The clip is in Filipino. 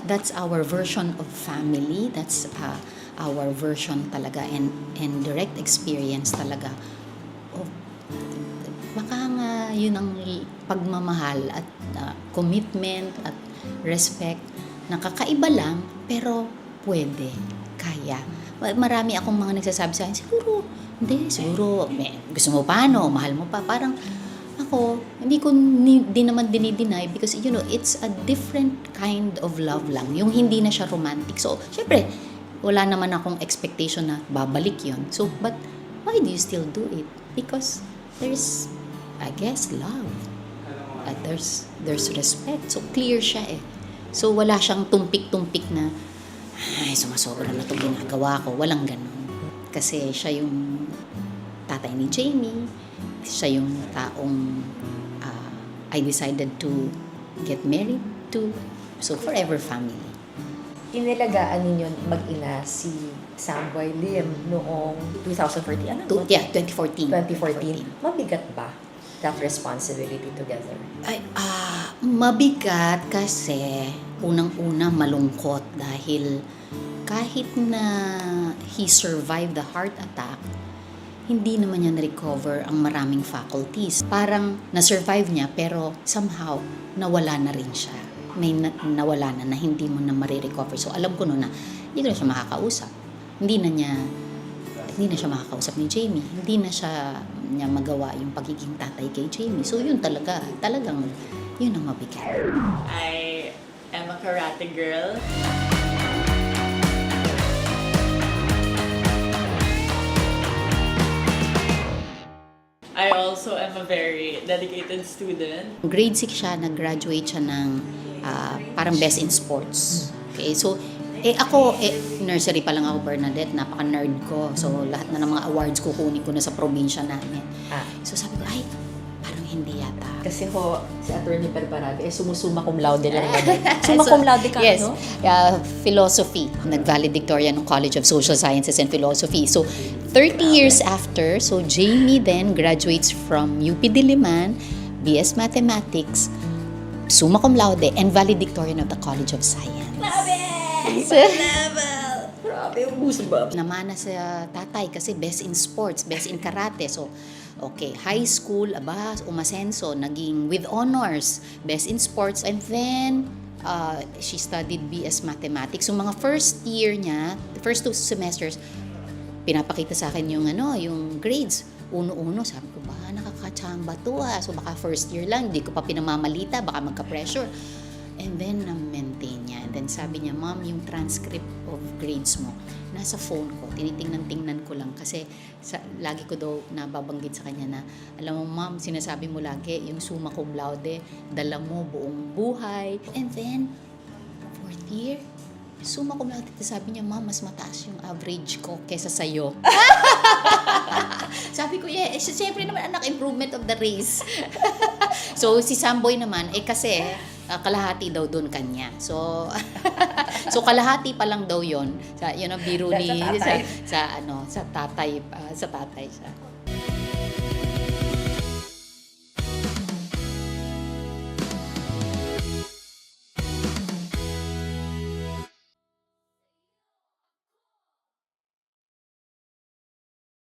That's our version of family. That's our version talaga and direct experience talaga of baka nga yun ang pagmamahal at commitment at respect. Nakakaiba lang pero pwede, kaya. Marami akong mga nagsasabi sa akin, siguro, hindi, siguro, gusto mo paano, mahal mo pa, parang ako, hindi ko di naman dinideny because, it's a different kind of love lang. Yung hindi na siya romantic. So, syempre, wala naman akong expectation na babalik yun. So, but why do you still do it? Because there's, I guess, love. At there's respect. So, clear siya eh. So, wala siyang tumpik-tumpik na, ay, sumasobra na itong ginagawa ko. Walang ganun. Kasi siya yung tatay ni Jamie. Siya yung taong I decided to get married to. So, forever family. Inilagaan ninyo mag-ina si Samboy Lim noong 2014. Ano? 2014. 2014. Mabigat ba that responsibility together? Ay, mabigat kasi unang-una malungkot dahil kahit na he survived the heart attack, hindi naman niya na-recover ang maraming faculties. Parang na-survive niya pero somehow nawala na rin siya. May nawala na hindi mo na marirecover. So alam ko noon na hindi ko na siya makakausap. Hindi na siya makakausap ni Jamie. Hindi na niya magawa yung pagiging tatay kay Jamie. So yun talagang yun ang mabigat. I am a karate girl. I also am a very dedicated student. Grade 6 siya, nag-graduate siya ng parang best in sports. Okay, so ako, nursery pa lang ako, Bernadette, napaka-nerd ko. So lahat na ng mga awards kukunin ko na sa probinsya namin. So sabi ko, ay, parang hindi yata. Kasi si Attorney Perbarado, sumusuma cum laude lang naman. Summa cum laude ka, yes, no? Philosophy. Nag-valedictorian ng College of Social Sciences and Philosophy. So, 30 years after, so Jamie then graduates from UP Diliman, BS Mathematics, summa cum laude, and valedictorian of the College of Science. Level! Grabe, yung goosebumps. Namana sa tatay kasi best in sports, best in karate. So, okay, high school, umasenso, naging with honors, best in sports. And then, she studied BS Mathematics. So, mga first year niya, the first 2 semesters, pinapakita sa akin yung grades. Uno-uno, sabi ko, baka nakakatsamba to So, baka first year lang, hindi ko pa pinamamalita, baka magka-pressure. And then, na-maintain niya. And then, sabi niya, Mom, yung transcript of grades mo, nasa phone ko. Tinitingnan ko lang. Kasi, lagi ko daw nababanggit sa kanya na, alam mo, Mom, sinasabi mo lagi, yung summa cum laude, dala mo buong buhay. And then, 4th year, summa cum laude, sabi niya, Mom, mas mataas yung average ko kesa sa'yo. Sabi ko, yeah, siyempre naman, anak, improvement of the race. So, si Samboy naman, kasi, kalahati daw doon kanya. So so kalahati pa lang daw 'yon. Yun ang biro ni sa tatay siya.